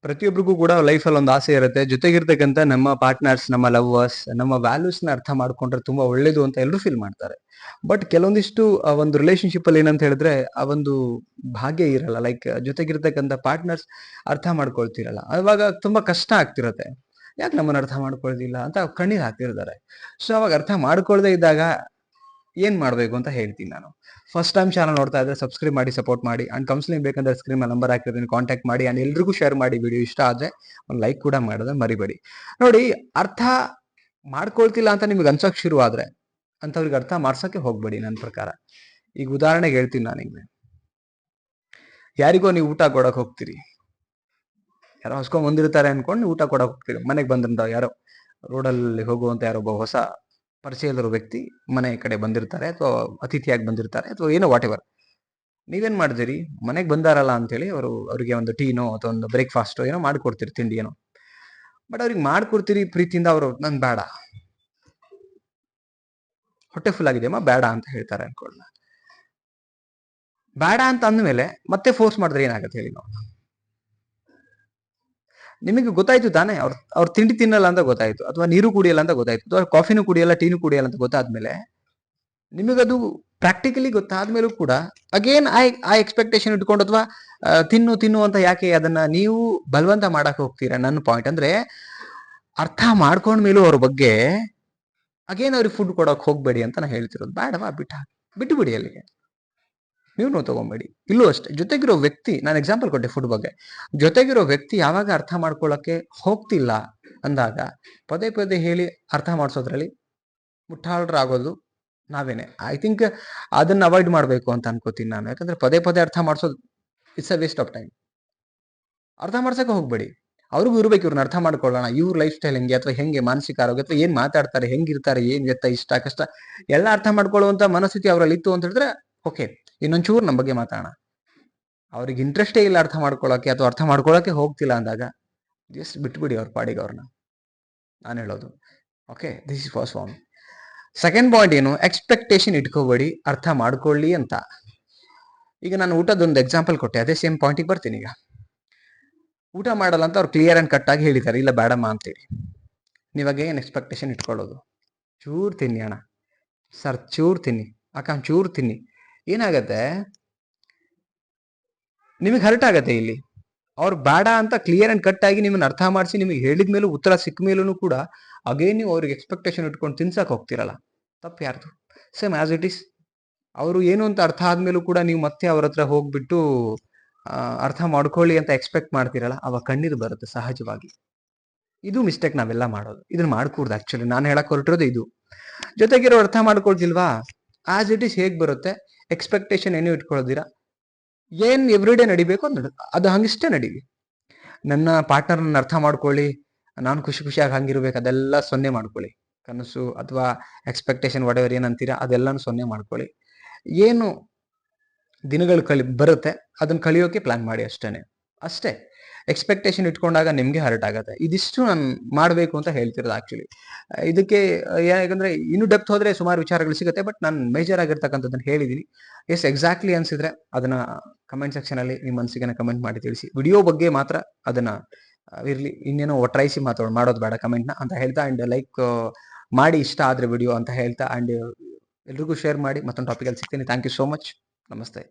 ಪ್ರತಿಯೊಬ್ಬರಿಗೂ ಕೂಡ ಲೈಫಲ್ಲಿ ಒಂದು ಆಸೆ ಇರುತ್ತೆ. ಜೊತೆಗಿರ್ತಕ್ಕಂಥ ನಮ್ಮ ಪಾರ್ಟ್ನರ್ಸ್, ನಮ್ಮ ಲವ್ವರ್ಸ್, ನಮ್ಮ ವ್ಯಾಲ್ಯೂಸ್‌ನ ಅರ್ಥ ಮಾಡ್ಕೊಂಡ್ರೆ ತುಂಬಾ ಒಳ್ಳೇದು ಅಂತ ಎಲ್ಲರೂ ಫೀಲ್ ಮಾಡ್ತಾರೆ. ಬಟ್ ಕೆಲವೊಂದಿಷ್ಟು ಒಂದು ರಿಲೇಶನ್‌ಶಿಪ್ಪಲ್ಲಿ ಏನಂತ ಹೇಳಿದ್ರೆ, ಆ ಒಂದು ಭಾಗ್ಯ ಇರಲ್ಲ. ಲೈಕ್ ಜೊತೆಗಿರ್ತಕ್ಕಂಥ ಪಾರ್ಟ್ನರ್ಸ್ ಅರ್ಥ ಮಾಡ್ಕೊಳ್ತಿರಲ್ಲ. ಅವಾಗ ತುಂಬಾ ಕಷ್ಟ ಆಗ್ತಿರತ್ತೆ. ಯಾಕೆ ನಮ್ಮನ್ನ ಅರ್ಥ ಮಾಡ್ಕೊಳ್ತಿಲ್ಲ ಅಂತ ಕಣ್ಣೀರ್ ಹಾಕ್ತಿರ್ತಾರೆ. ಸೊ ಅವಾಗ ಅರ್ಥ ಮಾಡ್ಕೊಳ್ದೇ ಇದ್ದಾಗ ಏನ್ ಮಾಡ್ಬೇಕು ಅಂತ ಹೇಳ್ತೀನಿ ನಾನು. ಫಸ್ಟ್ ಟೈಮ್ ಚಾನಲ್ ನೋಡ್ತಾ ಇದ್ರೆ ಸಬ್ಸ್ಕ್ರೈಬ್ ಮಾಡಿ, ಸಪೋರ್ಟ್ ಮಾಡಿ. ಅಂಡ್ ಕೌನ್ಸಿಲಿಂಗ್ ಬೇಕಂದ್ರೆ ಸ್ಕ್ರೀನ್ ಮೇಲೆ ನಂಬರ್ ಹಾಕಿರ್ತೀನಿ, ಕಾಂಟ್ಯಾಕ್ಟ್ ಮಾಡಿ. ಅಂಡ್ ಎಲ್ರಿಗೂ ಶೇರ್ ಮಾಡಿ. ವಿಡಿಯೋ ಇಷ್ಟ ಆದ್ರೆ ಒಂದು ಲೈಕ್ ಕೂಡ ಮಾಡೋದನ್ನ ಮರಿಬೇಡಿ. ನೋಡಿ, ಅರ್ಥ ಮಾಡ್ಕೊಳ್ತಿಲ್ಲ ಅಂತ ನಿಮ್ಗೆ ಅನ್ಸಕ್ ಶುರು ಆದ್ರೆ ಅಂತವ್ರಿಗೆ ಅರ್ಥ ಮಾಡ್ಸಕ್ಕೆ ಹೋಗ್ಬೇಡಿ ನನ್ನ ಪ್ರಕಾರ. ಈಗ ಉದಾಹರಣೆಗೆ ಹೇಳ್ತೀನಿ ನಾನು ನಿಮ್ಗೆ. ಯಾರಿಗೋ ನೀವು ಊಟ ಕೊಡಕ್ ಹೋಗ್ತೀರಿ. ಯಾರೋ ಹಸ್ಕೊಂಡ್ ಬಂದಿರ್ತಾರೆ ಅನ್ಕೊಂಡು ಊಟ ಕೊಡಕ್ ಹೋಗ್ತೀರಿ. ಮನೆಗೆ ಬಂದಂತ ಯಾರೋ ರೋಡಲ್ಲಿ ಹೋಗುವಂತ ಯಾರೋ ಒಬ್ಬ ಹೊಸ ಪರಿಚಯದವರು ವ್ಯಕ್ತಿ ಮನೆ ಕಡೆ ಬಂದಿರ್ತಾರೆ, ಅಥವಾ ಅತಿಥಿಯಾಗಿ ಬಂದಿರ್ತಾರೆ, ಅಥವಾ ಏನೋ ವಾಟ್ ಎವರ್. ನೀವೇನ್ ಮಾಡ್ತೀರಿ? ಮನೆಗೆ ಬಂದಾರಲ್ಲ ಅಂತೇಳಿ ಅವ್ರಿಗೆ ಒಂದು ಟೀನೋ ಅಥವಾ ಒಂದು ಬ್ರೇಕ್ಫಾಸ್ಟೋ ಏನೋ ಮಾಡ್ಕೊಡ್ತೀರಿ, ತಿಂಡಿ ಏನೋ. ಬಟ್ ಅವ್ರಿಗೆ ಮಾಡ್ಕೊಡ್ತೀರಿ ಪ್ರೀತಿಯಿಂದ. ಅವರು ನನ್ ಬೇಡ, ಹೊಟ್ಟೆ ಫುಲ್ ಆಗಿದೆಯಮ್ಮ, ಬೇಡ ಅಂತ ಹೇಳ್ತಾರೆ ಅನ್ಕೊಳ್ಳ. ಬೇಡ ಅಂತ ಅಂದ್ಮೇಲೆ ಮತ್ತೆ ಫೋರ್ಸ್ ಮಾಡಿದ್ರೆ ಏನಾಗತ್ತೆ ಹೇಳಿ ನಾವು? ನಿಮಗೆ ಗೊತ್ತಾಯ್ತು ತಾನೇ, ಅವ್ರ ತಿಂಡಿ ತಿನ್ನಲ್ಲ ಅಂತ ಗೊತ್ತಾಯ್ತು, ಅಥವಾ ನೀರು ಕುಡಿಯಲ್ಲ ಅಂತ ಗೊತ್ತಾಯ್ತು, ಅಥವಾ ಕಾಫಿನೂ ಕುಡಿಯಲ್ಲ, ಟೀನು ಕುಡಿಯಲ್ಲ ಅಂತ ಗೊತ್ತಾದ್ಮೇಲೆ, ನಿಮಗದು ಪ್ರಾಕ್ಟಿಕಲಿ ಗೊತ್ತಾದ್ಮೇಲೂ ಕೂಡ ಅಗೇನ್ ಆ ಎಕ್ಸ್ಪೆಕ್ಟೇಷನ್ ಇಟ್ಕೊಂಡು, ಅಥವಾ ತಿನ್ನು ತಿನ್ನು ಅಂತ ಯಾಕೆ ಅದನ್ನ ನೀವು ಬಲವಂತ ಮಾಡಕ್ ಹೋಗ್ತೀರಾ? ನನ್ನ ಪಾಯಿಂಟ್ ಅಂದ್ರೆ, ಅರ್ಥ ಮಾಡ್ಕೊಂಡ್ಮೇಲೂ ಅವ್ರ ಬಗ್ಗೆ ಅಗೇನ್ ಅವ್ರಿಗೆ ಫುಡ್ ಕೊಡಕ್ ಹೋಗ್ಬೇಡಿ ಅಂತ ನಾನು ಹೇಳ್ತಿರೋದು. ಬೇಡವಾ, ಬಿಟ್ಟು ಬಿಡಿ ಅಲ್ಲಿಗೆ. ನೀವು ತಗೊಂಬೇಡಿ. ಇಲ್ಲೂ ಅಷ್ಟೇ, ಜೊತೆಗಿರೋ ವ್ಯಕ್ತಿ, ನಾನು ಎಕ್ಸಾಂಪಲ್ ಕೊಟ್ಟೆ ಫುಡ್ ಬಗ್ಗೆ. ಜೊತೆಗಿರೋ ವ್ಯಕ್ತಿ ಯಾವಾಗ ಅರ್ಥ ಮಾಡ್ಕೊಳಕ್ಕೆ ಹೋಗ್ತಿಲ್ಲ ಅಂದಾಗ ಪದೇ ಪದೇ ಹೇಳಿ ಅರ್ಥ ಮಾಡಿಸೋದ್ರಲ್ಲಿ ಮುಟ್ಟಾಳರಾಗೋದು ನಾವೇನೆ. ಐ ಥಿಂಕ್ ಅದನ್ನ ಅವಾಯ್ಡ್ ಮಾಡ್ಬೇಕು ಅಂತ ಅನ್ಕೋತೀನಿ ನಾನು. ಯಾಕಂದ್ರೆ ಪದೇ ಪದೇ ಅರ್ಥ ಮಾಡಿಸೋದು it's a waste of time. ಅರ್ಥ ಮಾಡ್ಸಕ್ಕೆ ಹೋಗ್ಬೇಡಿ. ಅವ್ರಿಗೂ ಇರ್ಬೇಕು, ಇವ್ರನ್ನ ಅರ್ಥ ಮಾಡ್ಕೊಳ್ಳೋಣ, ಇವ್ರ ಲೈಫ್ ಸ್ಟೈಲ್ ಹೆಂಗೆ, ಅಥವಾ ಹೆಂಗೆ ಮಾನಸಿಕ ಆರೋಗ್ಯ, ಅಥವಾ ಏನ್ ಮಾತಾಡ್ತಾರೆ, ಹೆಂಗಿರ್ತಾರೆ, ಏನ್ ಎತ್ತ ಇಷ್ಟ ಕಷ್ಟ ಎಲ್ಲ ಅರ್ಥ ಮಾಡ್ಕೊಳ್ಳುವಂತ ಮನಸ್ಥಿತಿ ಅವರಲ್ಲಿ ಇತ್ತು ಅಂತ ಹೇಳಿದ್ರೆ ಓಕೆ, ಇನ್ನೊಂಚೂರು ನಮ್ಮ ಬಗ್ಗೆ ಮಾತಾಡೋಣ. ಅವ್ರಿಗೆ ಇಂಟ್ರೆಸ್ಟೇ ಇಲ್ಲ ಅರ್ಥ ಮಾಡ್ಕೊಳಕ್ಕೆ, ಅಥವಾ ಅರ್ಥ ಮಾಡ್ಕೊಳಕ್ಕೆ ಹೋಗ್ತಿಲ್ಲ ಅಂದಾಗ ಜಸ್ಟ್ ಬಿಟ್ಬಿಡಿ ಅವ್ರ ಪಾಡಿಗೆ ಅವ್ರನ್ನ, ನಾನು ಹೇಳೋದು. Okay, this is first one. Second point ಏನು? ಎಕ್ಸ್ಪೆಕ್ಟೇಷನ್ ಇಟ್ಕೋಬೇಡಿ, ಅರ್ಥ ಮಾಡ್ಕೊಳ್ಳಿ ಅಂತ. ಈಗ ನಾನು ಊಟದೊಂದು ಎಕ್ಸಾಂಪಲ್ ಕೊಟ್ಟೆ, ಅದೇ ಸೇಮ್ ಪಾಯಿಂಟಿಗೆ ಬರ್ತೀನಿ. ಈಗ ಊಟ ಮಾಡಲ್ಲ ಅಂತ ಅವ್ರು ಕ್ಲಿಯರ್ ಅಂಡ್ ಕಟ್ ಆಗಿ ಹೇಳಿದ್ದಾರೆ, ಇಲ್ಲ ಬೇಡಮ್ಮ ಅಂತೇಳಿ. ನೀವಾಗ ಏನ್ ಎಕ್ಸ್ಪೆಕ್ಟೇಷನ್ ಇಟ್ಕೊಳ್ಳೋದು? ಚೂರ್ ತಿನ್ನಿ ಅಣ್ಣ, ಸರ್ ಚೂರ್ ತಿನ್ನಿ, ಅಕ್ಕ ಚೂರ್ ತಿನ್ನಿ. ಏನಾಗತ್ತೆ, ನಿಮಗೆ ಹರ್ಟ್ ಆಗತ್ತೆ ಇಲ್ಲಿ. ಅವ್ರು ಬೇಡ ಅಂತ ಕ್ಲಿಯರ್ ಅಂಡ್ ಕಟ್ ಆಗಿ ನಿಮ್ಮನ್ನ ಅರ್ಥ ಮಾಡಿಸಿ ನಿಮಗೆ ಹೇಳಿದ ಮೇಲೂ, ಉತ್ತರ ಸಿಕ್ಕ ಮೇಲೂ ಕೂಡ ಅಗೇನ್ ನೀವು ಅವ್ರಿಗೆ ಎಕ್ಸ್ಪೆಕ್ಟೇಷನ್ ಇಟ್ಕೊಂಡು ತಿನ್ಸಕ್ ಹೋಗ್ತಿರಲ್ಲ. ತಪ್ಪು ಯಾರ್ದು? Same as it is. ಅವರು ಏನು ಅಂತ ಅರ್ಥ ಆದ್ಮೇಲೂ ಕೂಡ ನೀವು ಮತ್ತೆ ಅವ್ರ ಹತ್ರ ಹೋಗ್ಬಿಟ್ಟು ಅರ್ಥ ಮಾಡ್ಕೊಳ್ಳಿ ಅಂತ ಎಕ್ಸ್ಪೆಕ್ಟ್ ಮಾಡ್ತಿರಲ್ಲ, ಅವಾಗ ಕಣ್ಣೀರು ಬರುತ್ತೆ ಸಹಜವಾಗಿ. ಇದು ಮಿಸ್ಟೇಕ್ ನಾವೆಲ್ಲ ಮಾಡೋದು. ಇದನ್ನ ಮಾಡ್ಕೂಡ್ದು. ಆಕ್ಚುಲಿ ನಾನು ಹೇಳಕ್ ಹೊರಟಿರೋದು ಇದು. ಜೊತೆಗಿರೋ ಅರ್ಥ ಮಾಡ್ಕೊಳ್ತಿಲ್ವಾ, ಆಸ್ ಇಟ್ ಈಸ್ ಹೇಗ್ ಬರುತ್ತೆ, ಎಕ್ಸ್ಪೆಕ್ಟೇಷನ್ ಏನು ಇಟ್ಕೊಳ್ಳೋದಿರಾ, ಏನ್ ಎವ್ರಿ ಡೇ ನಡಿಬೇಕು ಅದು ಹಂಗಿಷ್ಟೇ ನಡೀಲಿ. ನನ್ನ ಪಾರ್ಟ್ನರ್ನ ಅರ್ಥ ಮಾಡ್ಕೊಳ್ಳಿ, ನಾನು ಖುಷಿ ಖುಷಿಯಾಗಿ ಹಂಗಿರ್ಬೇಕು, ಅದೆಲ್ಲ ಸೊನ್ನೆ ಮಾಡ್ಕೊಳ್ಳಿ. ಕನಸು ಅಥವಾ ಎಕ್ಸ್ಪೆಕ್ಟೇಷನ್ ವಾಟ್ ಏನಂತೀರಾ ಅದೆಲ್ಲಾನು ಸೊನ್ನೆ ಮಾಡ್ಕೊಳ್ಳಿ. ಏನು ದಿನಗಳು ಬರುತ್ತೆ ಅದನ್ನ ಕಳಿಯೋಕೆ ಪ್ಲಾನ್ ಮಾಡಿ ಅಷ್ಟೇ. ಎಕ್ಸ್ಪೆಕ್ಟೇಷನ್ ಇಟ್ಕೊಂಡಾಗ ನಿಮ್ಗೆ ಹರ್ಟ್ ಆಗತ್ತೆ. ಇದಿಷ್ಟು ನಾನು ಮಾಡ್ಬೇಕು ಅಂತ ಹೇಳ್ತಿರೋದು ಆಕ್ಚುಲಿ. ಇದಕ್ಕೆ ಯಾಕಂದ್ರೆ ಇನ್ನು ಡೆಪ್ತ್ ಹೋದ್ರೆ ಸುಮಾರು ವಿಚಾರಗಳು ಸಿಗುತ್ತೆ, ಬಟ್ ನಾನು ಮೇಜರ್ ಆಗಿರ್ತಕ್ಕಂಥದ್ದನ್ನ ಹೇಳಿದೀನಿ. ಎಸ್ ಎಕ್ಸಾಕ್ಟ್ಲಿ ಅನ್ಸಿದ್ರೆ ಅದನ್ನ ಕಮೆಂಟ್ ಸೆಕ್ಷನ್ ಅಲ್ಲಿ ನಿಮ್ಮ ಮನಸ್ಸಿಗೆ ಕಮೆಂಟ್ ಮಾಡಿ ತಿಳಿಸಿ. ವಿಡಿಯೋ ಬಗ್ಗೆ ಮಾತ್ರ ಅದನ್ನ ಇರ್ಲಿ, ಇನ್ನೇನೋ ಒಟ್ರಾಯಿಸಿ ಮಾಡೋದು ಬೇಡ ಕಮೆಂಟ್ನ ಅಂತ ಹೇಳ್ತಾ, ಅಂಡ್ ಲೈಕ್ ಮಾಡಿ ಇಷ್ಟ ಆದ್ರೆ ವಿಡಿಯೋ ಅಂತ ಹೇಳ್ತಾ, ಅಂಡ್ ಎಲ್ರಿಗೂ ಶೇರ್ ಮಾಡಿ. ಮತ್ತೊಂದು ಟಾಪಿಕ್ ಅಲ್ಲಿ ಸಿಗ್ತೀನಿ. Thank you so much. ನಮಸ್ತೆ.